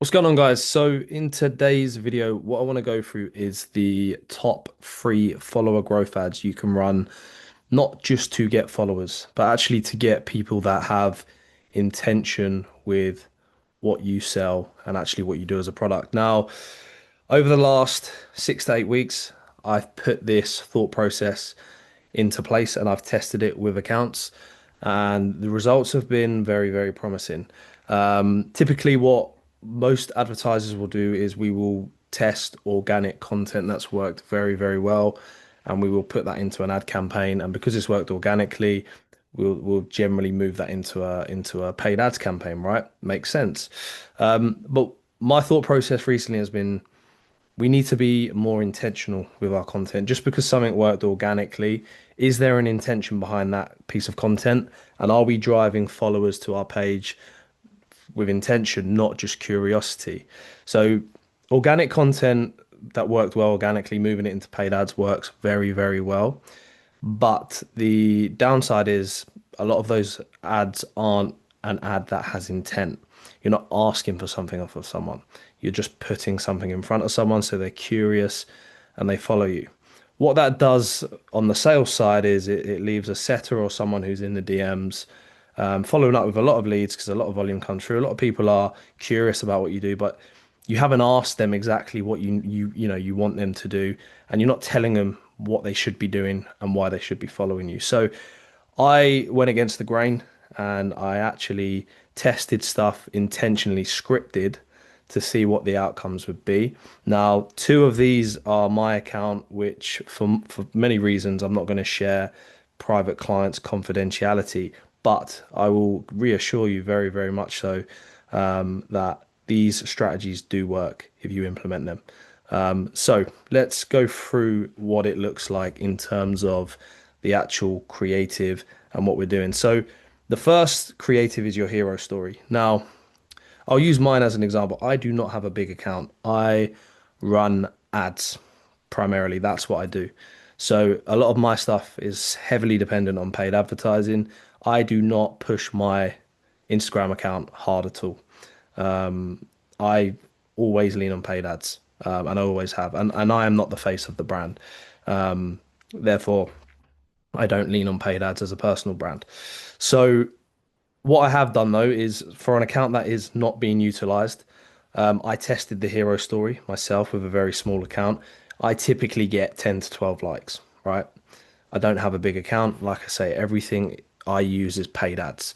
What's going on, guys? So in today's video, what I want to go through is the top three follower growth ads you can run, not just to get followers, but actually to get people that have intention with what you sell and actually what you do as a product. Now, over the last 6 to 8 weeks, I've put this thought process into place and I've tested it with accounts, and the results have been very, very promising. Typically, what most advertisers will do is we will test organic content that's worked very, very well, and we will put that into an ad campaign. And because it's worked organically, we'll generally move that into a paid ads campaign, right? Makes sense. But my thought process recently has been we need to be more intentional with our content. Just because something worked organically, is there an intention behind that piece of content? And are we driving followers to our page with intention, not just curiosity? So, organic content that worked well organically, moving it into paid ads works very, very well. But the downside is a lot of those ads aren't an ad that has intent. You're not asking for something off of someone. You're just putting something in front of someone so they're curious and they follow you. What that does on the sales side is it leaves a setter or someone who's in the DMs following up with a lot of leads because a lot of volume comes through. A lot of people are curious about what you do, but you haven't asked them exactly what you want them to do, and you're not telling them what they should be doing and why they should be following you. So I went against the grain and I actually tested stuff intentionally scripted to see what the outcomes would be. Now, two of these are my account, which for many reasons I'm not going to share private clients' confidentiality, but I will reassure you very, very much so that these strategies do work if you implement them. So let's go through what it looks like in terms of the actual creative and what we're doing. So the first creative is your hero story. Now, I'll use mine as an example. I do not have a big account. I run ads primarily. That's what I do. So a lot of my stuff is heavily dependent on paid advertising. I do not push my Instagram account hard at all. I always lean on paid ads, and I always have. And I am not the face of the brand. Therefore, I don't lean on paid ads as a personal brand. So what I have done though is for an account that is not being utilized, I tested the hero story myself with a very small account. I typically get 10 to 12 likes, right? I don't have a big account. Like I say, everything I use is paid ads.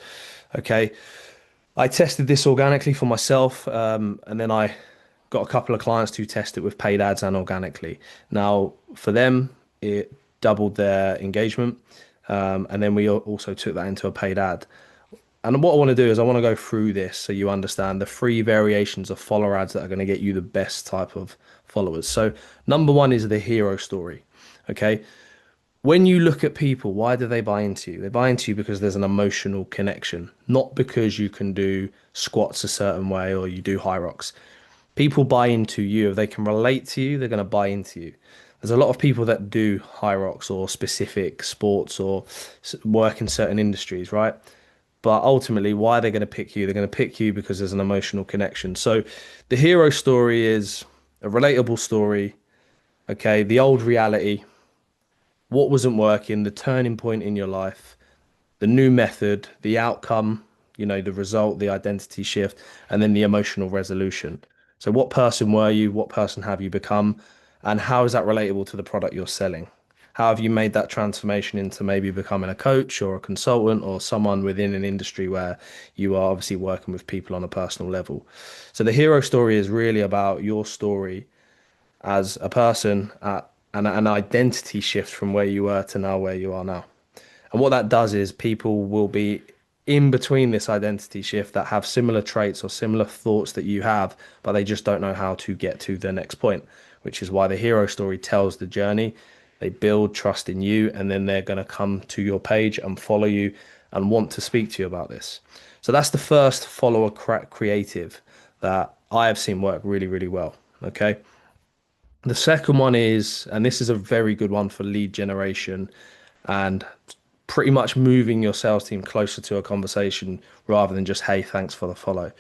Okay. I tested this organically for myself, and then I got a couple of clients to test it with paid ads and organically. Now, for them, it doubled their engagement, and then we also took that into a paid ad. And what I want to do is I want to go through this so you understand the three variations of follower ads that are going to get you the best type of followers. So, number one is the hero story. Okay. When you look at people, why do they buy into you? They buy into you because there's an emotional connection, not because you can do squats a certain way or you do high rocks. People buy into you. If they can relate to you, they're going to buy into you. There's a lot of people that do high rocks or specific sports or work in certain industries, right? But ultimately, why are they going to pick you? They're going to pick you because there's an emotional connection. So the hero story is a relatable story. Okay. The old reality, what wasn't working, the turning point in your life, the new method, the outcome, the result, the identity shift, and then the emotional resolution. So, what person were you? What person have you become? And how is that relatable to the product you're selling? How have you made that transformation into maybe becoming a coach or a consultant or someone within an industry where you are obviously working with people on a personal level? So, the hero story is really about your story as a person and an identity shift from where you were to now where you are now. And what that does is people will be in between this identity shift that have similar traits or similar thoughts that you have, but they just don't know how to get to the next point, which is why the hero story tells the journey. They build trust in you, and then they're going to come to your page and follow you and want to speak to you about this. So that's the first follower creative that I have seen work really, really well. Okay. The second one is, and this is a very good one for lead generation and pretty much moving your sales team closer to a conversation rather than just, hey, thanks for the follow.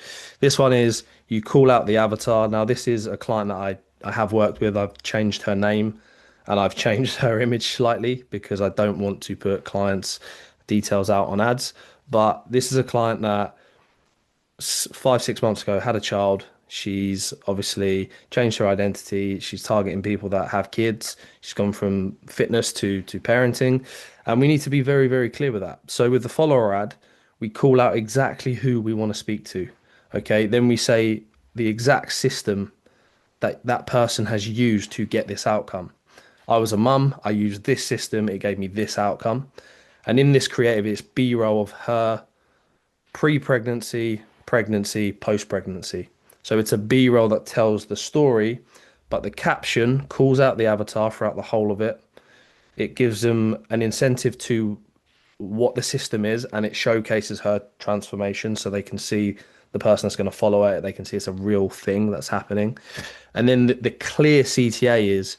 This one is you call out the avatar. Now, this is a client that I have worked with. I've changed her name and I've changed her image slightly because I don't want to put clients' details out on ads. But this is a client that 5, 6 months ago had a child. She's obviously changed her identity. She's targeting people that have kids. She's gone from fitness to parenting, and we need to be very, very clear with that. So with the follower ad, we call out exactly who we want to speak to. Okay, then we say the exact system that that person has used to get this outcome. I was a mum. I used this system. It gave me this outcome. And in this creative, it's B-roll of her pre-pregnancy, pregnancy, post-pregnancy. So it's a B-roll that tells the story, but the caption calls out the avatar throughout the whole of it. It gives them an incentive to what the system is, and it showcases her transformation so they can see the person that's going to follow it. They can see it's a real thing that's happening. And then the clear CTA is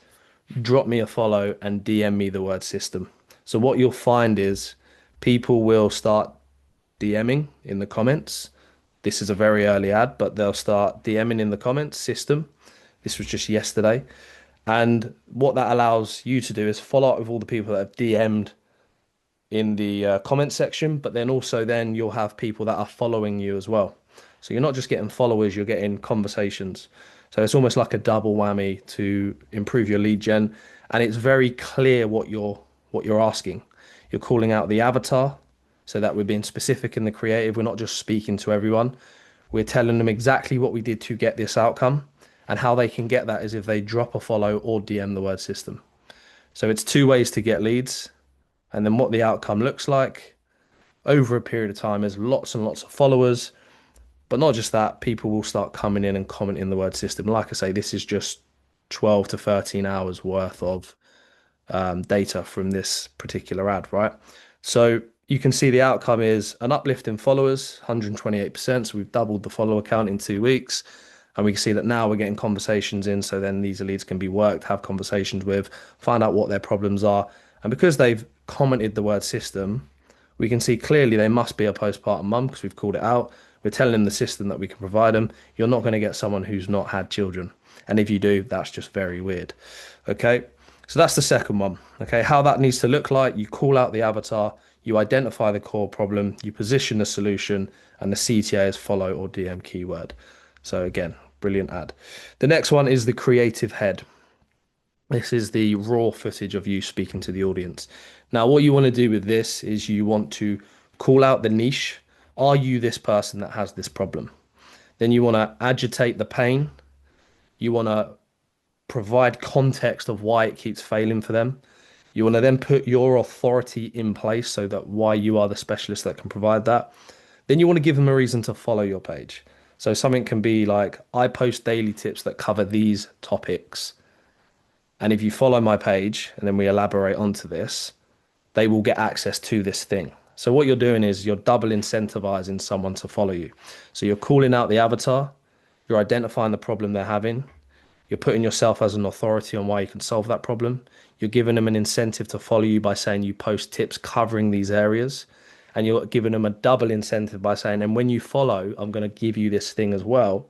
drop me a follow and DM me the word system. So what you'll find is people will start DMing in the comments. This is a very early ad, but they'll start DMing in the comments system. This was just yesterday. And what that allows you to do is follow up with all the people that have DM'd in the comment section, but then also then you'll have people that are following you as well. So you're not just getting followers, you're getting conversations. So it's almost like a double whammy to improve your lead gen. And it's very clear what you're asking. You're calling out the avatar so that we're being specific in the creative. We're not just speaking to everyone. We're telling them exactly what we did to get this outcome, and how they can get that is if they drop a follow or DM the word system. So it's two ways to get leads, and then what the outcome looks like over a period of time is lots and lots of followers. But not just that, people will start coming in and commenting the word system. Like I say, this is just 12 to 13 hours worth of data from this particular ad, right? So you can see the outcome is an uplift in followers, 128%. So we've doubled the follower count in 2 weeks. And we can see that now we're getting conversations in. So then these leads can be worked, have conversations with, find out what their problems are. And because they've commented the word system, we can see clearly they must be a postpartum mum because we've called it out. We're telling them the system that we can provide them. You're not going to get someone who's not had children. And if you do, that's just very weird. Okay. So that's the second one. Okay. How that needs to look like, you call out the avatar, you identify the core problem, you position the solution, and the CTA is follow or DM keyword. So again, brilliant ad. The next one is the creative head. This is the raw footage of you speaking to the audience. Now, what you want to do with this is you want to call out the niche. Are you this person that has this problem? Then you want to agitate the pain. You want to provide context of why it keeps failing for them. You want to then put your authority in place so that why you are the specialist that can provide that. Then you want to give them a reason to follow your page. So something can be like, I post daily tips that cover these topics. And if you follow my page and then we elaborate onto this, they will get access to this thing. So what you're doing is you're double incentivizing someone to follow you. So you're calling out the avatar, you're identifying the problem they're having, you're putting yourself as an authority on why you can solve that problem. You're giving them an incentive to follow you by saying you post tips covering these areas. And you're giving them a double incentive by saying, and when you follow, I'm going to give you this thing as well.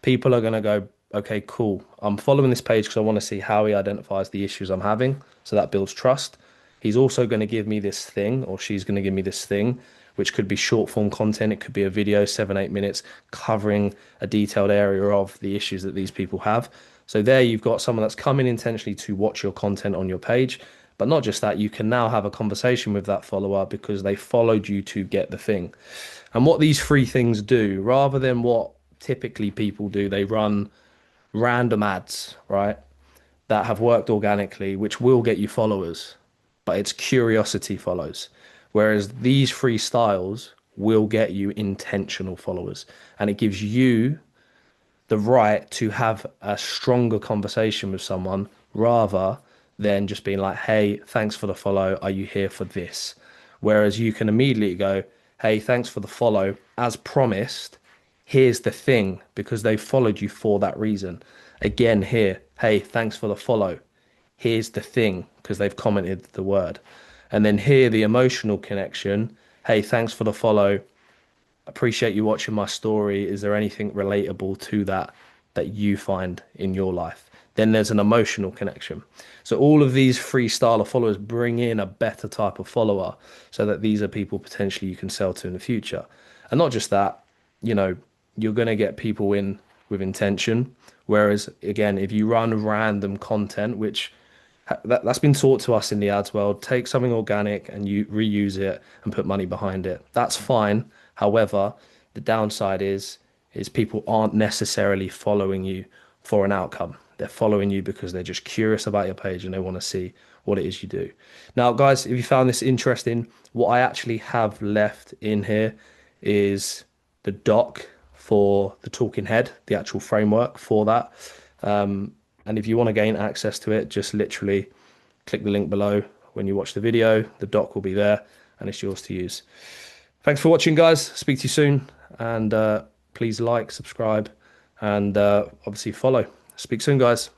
People are going to go, okay, cool. I'm following this page because I want to see how he identifies the issues I'm having. So that builds trust. He's also going to give me this thing, or she's going to give me this thing, which could be short form content. It could be a video, 7, 8 minutes, covering a detailed area of the issues that these people have. So there you've got someone that's coming intentionally to watch your content on your page. But not just that, you can now have a conversation with that follower because they followed you to get the thing. And what these three things do, rather than what typically people do, they run random ads, right? That have worked organically, which will get you followers, but it's curiosity follows. Whereas these three styles will get you intentional followers. And it gives you the right to have a stronger conversation with someone rather than just being like, hey, thanks for the follow. Are you here for this? Whereas you can immediately go, hey, thanks for the follow. As promised, here's the thing, because they followed you for that reason. Again, here, hey, thanks for the follow. Here's the thing, because they've commented the word. And then here, the emotional connection. Hey, thanks for the follow. Appreciate you watching my story. Is there anything relatable to that that you find in your life? Then there's an emotional connection. So all of these free style of followers bring in a better type of follower so that these are people potentially you can sell to in the future. And not just that, you know, you're going to get people in with intention. Whereas again, if you run random content, which that's been taught to us in the ads world. Take something organic and you reuse it and put money behind it. That's fine. However, the downside is people aren't necessarily following you for an outcome. They're following you because they're just curious about your page and they want to see what it is you do. Now, guys, if you found this interesting, what I actually have left in here is the doc for the talking head, the actual framework for that. And if you want to gain access to it, just literally click the link below when you watch the video. The doc will be there and it's yours to use. Thanks for watching, guys. Speak to you soon. And please like, subscribe, and obviously follow. Speak soon, guys.